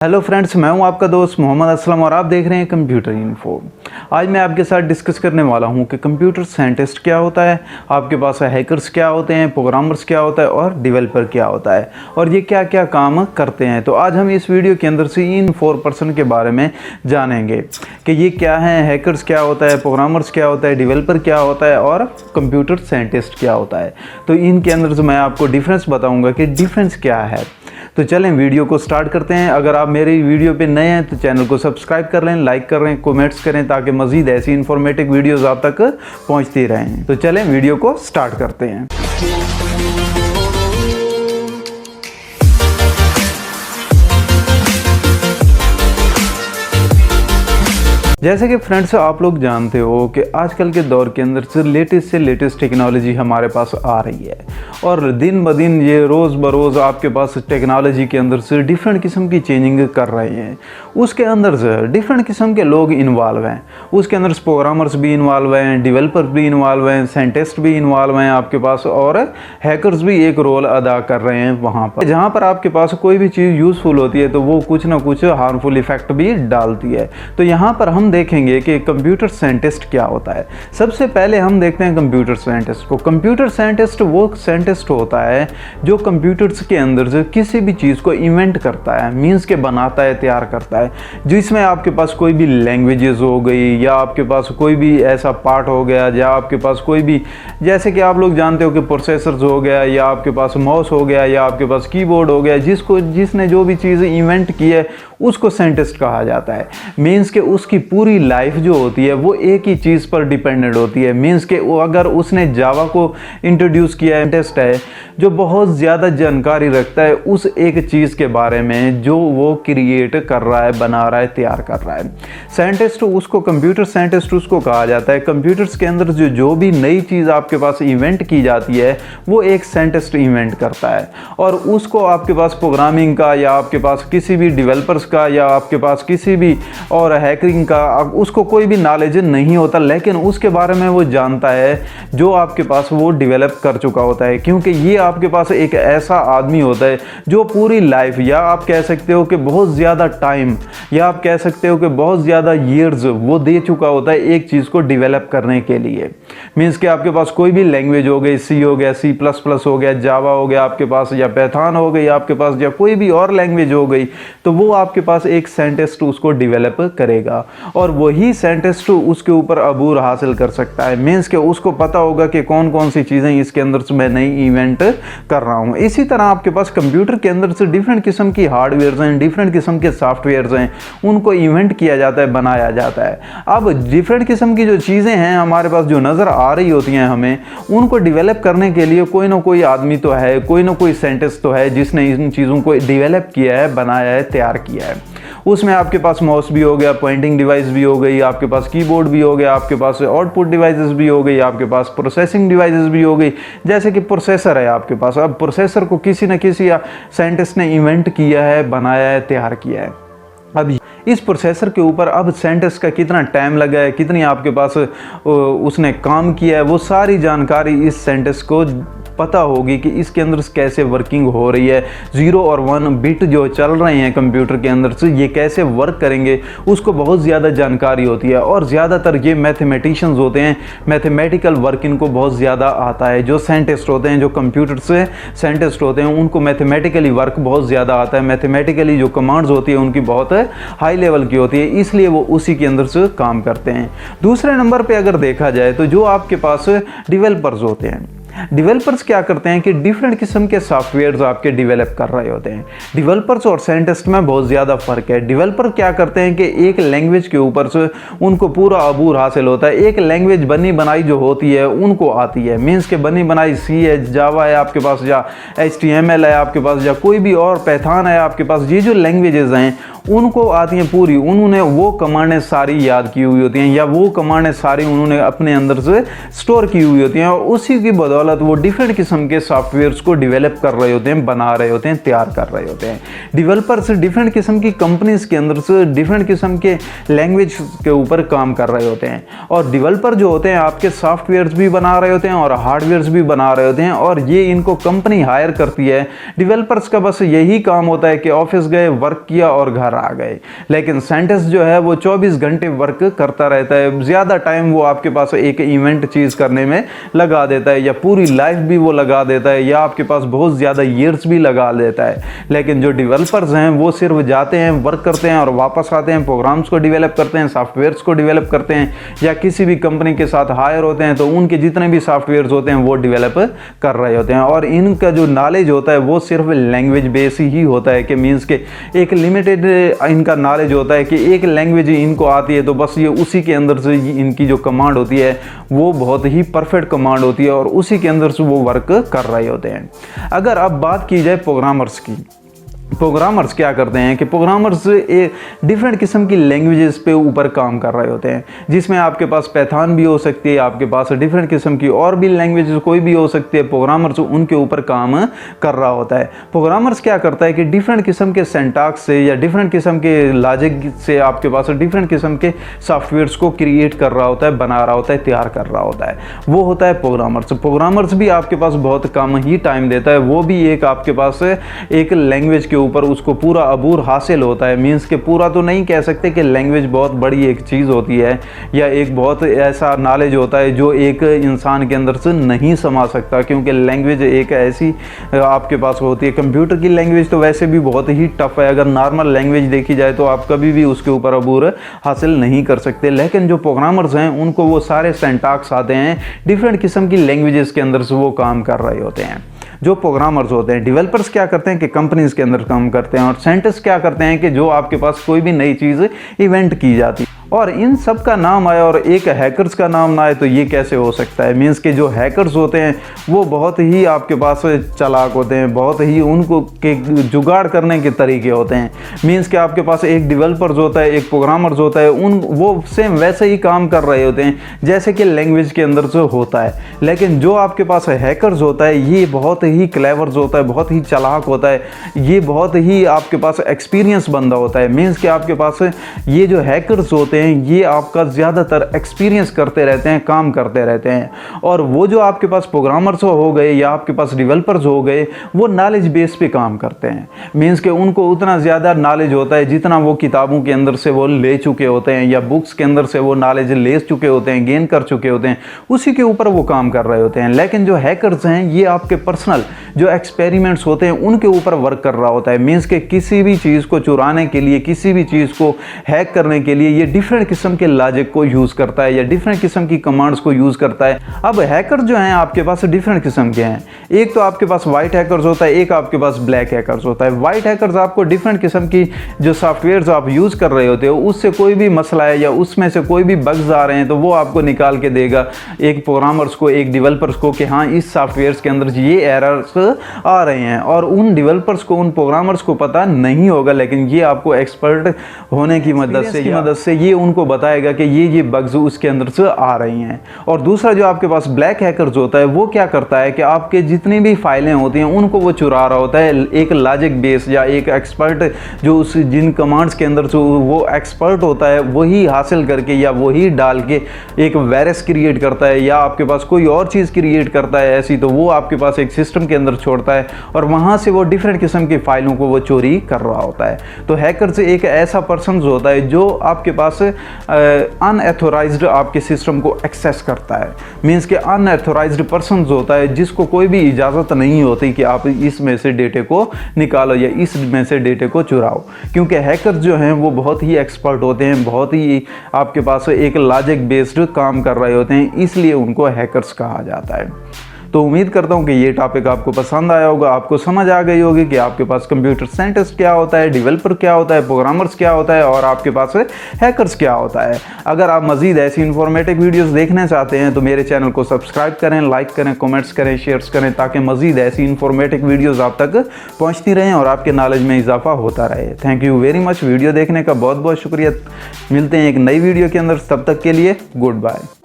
Hello friends, मैं हूं आपका दोस्त मोहम्मद असलम और आप देख रहे हैं कंप्यूटर इन्फो। आज मैं आपके साथ डिस्कस करने वाला हूं कि कंप्यूटर साइंटिस्ट क्या होता है, आपके पास हैकर्स क्या होते हैं, प्रोग्रामर्स क्या होता है और डेवलपर क्या होता है और ये क्या क्या काम करते हैं। तो आज हम इस वीडियो के अंदर से इन 4% के बारे में जानेंगे कि ये क्या है, हैकर्स क्या होता है, प्रोग्रामर्स क्या होता है, डेवलपर क्या होता है और कंप्यूटर साइंटिस्ट क्या होता है। तो इनके अंदर से मैं आपको डिफरेंस बताऊँगा कि डिफरेंस क्या है। तो चलें वीडियो को स्टार्ट करते हैं। अगर आप मेरी वीडियो पे नए हैं तो चैनल को सब्सक्राइब कर लें, लाइक कर लें, कमेंट्स करें ताकि मज़ीद ऐसी इन्फॉर्मेटिव वीडियोस आप तक पहुंचती रहें। तो चलें वीडियो को स्टार्ट करते हैं। जैसे कि फ्रेंड्स आप लोग जानते हो कि आजकल के दौर के अंदर से लेटेस्ट टेक्नोलॉजी हमारे पास आ रही है और दिन ब दिन ये रोज़ बरोज़ आपके पास टेक्नोलॉजी के अंदर से डिफरेंट किस्म की चेंजिंग कर रहे हैं। उसके अंदर से डिफरेंट किस्म के लोग इन्वॉल्व हैं, उसके अंदर प्रोग्रामर्स भी इन्वॉल्व हैं, डेवलपर भी इन्वॉल्व हैं, साइंटिस्ट भी इन्वॉल्व हैं आपके पास और हैकर्स भी एक रोल अदा कर रहे हैं। वहाँ पर जहाँ पर आपके पास कोई भी चीज़ यूज़फुल होती है तो वो कुछ ना कुछ हार्मफुल इफेक्ट भी डालती है। तो यहाँ पर हम देखेंगे कि कंप्यूटर साइंटिस्ट क्या होता है। सबसे पहले हम देखते हैं कंप्यूटर साइंटिस्ट को। कंप्यूटर साइंटिस्ट वो साइंटिस्ट होता है जो कंप्यूटर्स के अंदर से किसी भी चीज़ को इन्वेंट करता है, मीन्स के बनाता है, तैयार करता है, जिसमें आपके पास कोई भी लैंग्वेजेस हो गई या आपके पास कोई भी ऐसा पार्ट हो गया या आपके पास कोई भी, जैसे कि आप लोग जानते हो कि प्रोसेसर्स हो गया या आपके पास माउस हो गया या आपके पास कीबोर्ड हो गया, जिसने जो भी चीज़ इन्वेंट की है उसको साइंटिस्ट कहा जाता है। मीन्स के उसकी पूरी लाइफ जो होती है वो एक ही चीज़ पर डिपेंडेंट होती है। मीन्स के अगर उसने जावा को इंट्रोड्यूस किया है, साइंटिस्ट है जो बहुत ज़्यादा जानकारी रखता है उस एक चीज़ के बारे में जो वो क्रिएट कर रहा है, बना रहा है, तैयार कर रहा है। साइंटिस्ट उसको, कंप्यूटर साइंटिस्ट उसको कहा जाता है। कंप्यूटर्स के अंदर जो भी नई चीज़ आपके पास इन्वेंट की जाती है वो एक साइंटिस्ट इन्वेंट करता है और उसको आपके पास प्रोग्रामिंग का या आपके पास किसी भी डेवलपर्स का या आपके पास किसी भी और हैकिंग का उसको कोई भी नॉलेज नहीं होता, लेकिन उसके बारे में वो जानता है जो आपके पास वो डेवलप कर चुका होता है। क्योंकि ये आपके पास एक ऐसा आदमी होता है जो पूरी लाइफ या आप कह सकते हो कि बहुत ज़्यादा टाइम या आप कह सकते हो कि बहुत ज़्यादा ईयर्स वो दे चुका होता है एक चीज़ को डेवलप करने के लिए। मीन्स कि आपके पास कोई भी लैंग्वेज हो गई, सी हो गया, C++ हो गया, जावा हो गया आपके पास, या पैथॉन हो गई आपके पास, या कोई भी और लैंग्वेज हो गई, तो वो आपके पास एक साइंटिस्ट उसको डेवलप करेगा और वही साइंटिस्ट उसके ऊपर अबूर हासिल कर सकता है। मीन्स के उसको पता होगा कि कौन कौन सी चीज़ें इसके अंदर से मैं नई इवेंट कर रहा हूँ। इसी तरह आपके पास कंप्यूटर के अंदर से डिफरेंट किस्म की हार्डवेयर हैं, डिफरेंट किस्म के सॉफ्टवेयर हैं, उनको इवेंट किया जाता है, बनाया जाता है। अब डिफरेंट किस्म की जो चीज़ें हैं हमारे पास जो नज़र आ रही होती हैं हमें, उनको डेवलप करने के लिए कोई ना कोई आदमी तो है, कोई ना कोई साइंटिस्ट तो है जिसने इन चीज़ों को डेवलप किया है, बनाया है, तैयार किया है। उसमें आपके पास माउस भी हो गया, पॉइंटिंग डिवाइस भी हो गई, आपके पास कीबोर्ड भी हो गया, आपके पास आउटपुट डिवाइसेस भी हो गई, आपके पास प्रोसेसिंग डिवाइसेस भी हो गई। जैसे कि प्रोसेसर है आपके पास, अब प्रोसेसर को किसी न किसी साइंटिस्ट ने इन्वेंट किया है, बनाया है, तैयार किया है। अब इस प्रोसेसर के ऊपर अब साइंटिस्ट का कितना टाइम लगा है, कितनी आपके पास उसने काम किया है, वो सारी जानकारी इस साइंटिस्ट को पता होगी कि इसके अंदर कैसे वर्किंग हो रही है। 0 और 1 बिट जो चल रहे हैं कंप्यूटर के अंदर से ये कैसे वर्क करेंगे उसको बहुत ज़्यादा जानकारी होती है और ज़्यादातर ये मैथमेटिशियंस होते हैं, मैथमेटिकल वर्क इनको बहुत ज़्यादा आता है। जो साइंटिस्ट होते हैं, जो कंप्यूटर से साइंटिस्ट होते हैं, उनको मैथमेटिकली वर्क बहुत ज़्यादा आता है। मैथमेटिकली जो कमांड्स होती है उनकी बहुत हाई लेवल की होती है, इसलिए वो उसी के अंदर से काम करते हैं। दूसरे नंबर पे अगर देखा जाए तो जो आपके पास डेवलपर्स होते हैं, डेवलपर्स क्या करते हैं कि डिफरेंट किस्म के सॉफ्टवेयर्स आपके डेवलप कर रहे होते हैं। डेवलपर्स और साइंटिस्ट में बहुत ज़्यादा फ़र्क है। डेवलपर क्या करते हैं कि एक लैंग्वेज के ऊपर से उनको पूरा अबूर हासिल होता है। एक लैंग्वेज बनी बनाई जो होती है उनको आती है। मीन्स के बनी बनाई C है, जावा है आपके पास, या HTML है आपके पास, या कोई भी और पैथॉन है आपके पास, ये जो लैंग्वेजेस हैं उनको आती हैं पूरी, उन्होंने वो कमांडें सारी याद की हुई होती हैं या वो कमांडें सारी उन्होंने अपने अंदर से स्टोर की हुई होती हैं, और उसी की बदौलत वो डिफरेंट किस्म के सॉफ्टवेयर्स को डेवलप कर रहे होते हैं, बना रहे होते हैं, तैयार कर रहे होते हैं। डेवलपर्स डिफरेंट किस्म की कंपनीज के अंदर से डिफरेंट किस्म के लैंग्वेज के ऊपर काम कर रहे होते हैं, और डेवलपर जो होते हैं आपके सॉफ्टवेयर्स भी बना रहे होते हैं और हार्डवेयर्स भी बना रहे होते हैं, और ये इनको कंपनी हायर करती है। डेवलपर्स का बस यही काम होता है कि ऑफिस गए, वर्क किया और घर आ गए, लेकिन साइंटिस्ट जो है वो 24 घंटे वर्क करता रहता है। ज़्यादा टाइम वो आपके पास एक इवेंट चीज़ करने में लगा देता है, या पूरी लाइफ भी वो लगा देता है, या आपके पास बहुत ज़्यादा ईयर्स भी लगा देता है। लेकिन जो डेवलपर्स हैं वो सिर्फ जाते हैं, वर्क करते हैं और वापस आते हैं, प्रोग्राम्स को डेवलप करते हैं, सॉफ्टवेयर्स को डेवलप करते हैं, या किसी भी कंपनी के साथ हायर होते हैं तो उनके जितने भी सॉफ्टवेयर्स होते हैं वो डेवलप कर रहे होते हैं। और इनका जो नॉलेज होता है वो सिर्फ लैंग्वेज बेस ही होता है, कि मीन्स के एक लिमिटेड इनका नॉलेज होता है कि एक लैंग्वेज इनको आती है, तो बस ये उसी के अंदर से इनकी जो कमांड होती है वो बहुत ही परफेक्ट कमांड होती है, और उसी के अंदर से वो वर्क कर रहे होते हैं। अगर अब बात की जाए प्रोग्रामर्स की, प्रोग्रामर्स क्या करते हैं कि प्रोग्रामर्स डिफरेंट किस्म की लैंग्वेजेस पे ऊपर काम कर रहे होते हैं, जिसमें आपके पास पैथान भी हो सकती है, आपके पास डिफरेंट किस्म की और भी लैंग्वेजेस कोई भी हो सकती है। प्रोग्रामर्स उनके ऊपर काम कर रहा होता है। प्रोग्रामर्स क्या करता है कि डिफरेंट किस्म के सिंटैक्स से या डिफरेंट किस्म के लॉजिक से आपके पास डिफरेंट किस्म के सॉफ्टवेयर्स को क्रिएट कर रहा होता है, बना रहा होता है, तैयार कर रहा होता है, वो होता है प्रोग्रामर्स। प्रोग्रामर्स भी आपके पास बहुत कम ही टाइम देता है, वो भी एक आपके पास एक लैंग्वेज के ऊपर उसको पूरा अबूर हासिल होता है। मीन्स के पूरा तो नहीं कह सकते कि लैंग्वेज बहुत बड़ी एक चीज़ होती है या एक बहुत ऐसा नॉलेज होता है जो एक इंसान के अंदर से नहीं समा सकता, क्योंकि लैंग्वेज एक ऐसी आपके पास होती है। कंप्यूटर की लैंग्वेज तो वैसे भी बहुत ही टफ है, अगर नॉर्मल लैंग्वेज देखी जाए तो आप कभी भी उसके ऊपर अबूर हासिल नहीं कर सकते। लेकिन जो प्रोग्रामर्स हैं उनको वो सारे सिंटैक्स आते हैं, डिफरेंट किस्म की लैंग्वेजेस के अंदर से वो काम कर रहे होते हैं। जो प्रोग्रामर्स होते हैं, डेवलपर्स क्या करते हैं कि कंपनीज के अंदर काम करते हैं, और साइंटिस्ट क्या करते हैं कि जो आपके पास कोई भी नई चीज़ इवेंट की जाती है। और इन सब का नाम आया और एक हैकर्स का नाम ना आए तो ये कैसे हो सकता है। मीन्स के जो हैकर्स होते हैं वो बहुत ही आपके पास चालाक होते हैं, बहुत ही उनको के जुगाड़ करने के तरीके होते हैं। मीन्स के आपके पास एक डेवलपर्स होता है, एक प्रोग्रामर्स होता है, वो सेम वैसे ही काम कर रहे होते हैं जैसे कि लैंग्वेज के अंदर जो होता है। लेकिन जो आपके पास हैकर्स होता है ये बहुत ही क्लेवर्स होता है, बहुत ही चालाक होता है, ये बहुत ही आपके पास एक्सपीरियंस बंदा होता है। मीन्स के आपके पास ये जो हैकर्स होते हैं ये आपका ज़्यादातर एक्सपीरियंस करते रहते हैं, काम करते रहते हैं। और वो जो आपके पास प्रोग्रामर्स हो गए या आपके पास डेवलपर्स हो गए वो नॉलेज बेस पे काम करते हैं। मीन्स के उनको उतना ज़्यादा नॉलेज होता है जितना वो किताबों के अंदर से वो ले चुके होते हैं या बुक्स के अंदर से वो नॉलेज ले चुके होते हैं, गेन कर चुके होते हैं, उसी के ऊपर वो काम कर रहे होते हैं। लेकिन जो हैकर्स हैं ये आपके पर्सनल जो एक्सपेरिमेंट्स होते हैं उनके ऊपर वर्क कर रहा होता है। मीन्स के किसी भी चीज़ को चुराने के लिए, किसी भी चीज़ को हैक करने के लिए ये डिफरेंट किस्म के लॉजिक को यूज़ करता है या डिफरेंट किस्म की कमांड्स को यूज़ करता है। अब हैकर जो हैं आपके पास डिफरेंट किस्म के हैं। एक तो आपके पास वाइट हैकर्स होता है, एक आपके पास ब्लैक हैकर्स होता है। वाइट हैकर्स आपको डिफरेंट किस्म की जो सॉफ्टवेयर्स आप यूज़ कर रहे होते हो उससे कोई भी मसला है या उसमें से कोई भी बग्स आ रहे हैं तो वो आपको निकाल के देगा, एक प्रोग्रामर्स को, एक डेवलपर्स को, कि हाँ इस सॉफ्टवेयर्स के अंदर ये एरर्स आ रहे हैं। और उन डेवलपर्स को, उन प्रोग्रामर्स को पता नहीं होगा, लेकिन ये आपको एक्सपर्ट होने की मदद से ये उनको बताएगा कि ये बग्स उसके अंदर से आ रही हैं। और दूसरा जो आपके पास ब्लैक हैकर्स होता है वो क्या करता है कि आपके जितनी भी फाइलें होती हैं उनको वो चुरा रहा होता है। एक लॉजिक बेस या एक एक्सपर्ट जो उस जिन कमांड्स के अंदर वो एक्सपर्ट होता है वही हासिल करके या वही डाल के एक वायरस क्रिएट करता है या आपके पास कोई और चीज़ क्रिएट करता है ऐसी, तो वो आपके पास एक सिस्टम के अंदर छोड़ता है और वहाँ से वो डिफरेंट किस्म की फाइलों को वो चोरी कर रहा होता है। तो हैकर से एक ऐसा पर्सन होता है जो आपके पास अनएथोराइज्ड आपके सिस्टम को एक्सेस करता है। मीन्स के अनएथोराइज्ड पर्सन होता है जिसको कोई भी इजाज़त नहीं होती कि आप इसमें से डेटे को निकालो या इसमें से डेटे को चुराओ, क्योंकि हैकर्स जो हैं वो बहुत ही एक्सपर्ट होते हैं, बहुत ही आपके पास एक लॉजिक बेस्ड काम कर रहे होते हैं, इसलिए उनको हैकर्स कहा जाता है। तो उम्मीद करता हूँ कि ये टॉपिक आपको पसंद आया होगा, आपको समझ आ गई होगी कि आपके पास कंप्यूटर साइंटिस्ट क्या होता है, डेवलपर क्या होता है, प्रोग्रामर्स क्या होता है और आपके पास हैकर्स क्या होता है। अगर आप मज़ीद ऐसी इन्फॉर्मेटिव वीडियोज़ देखना चाहते हैं तो मेरे चैनल को सब्सक्राइब करें, लाइक करें, कमेंट्स करें, शेयर्स करें, ताकि मज़ीद ऐसी इन्फॉर्मेटिव वीडियोज़ आप तक पहुँचती रहें और आपके नॉलेज में इजाफा होता रहे। Thank you very much. Video देखने का बहुत बहुत शुक्रिया। मिलते हैं एक नई वीडियो के अंदर, तब तक के लिए गुड बाय।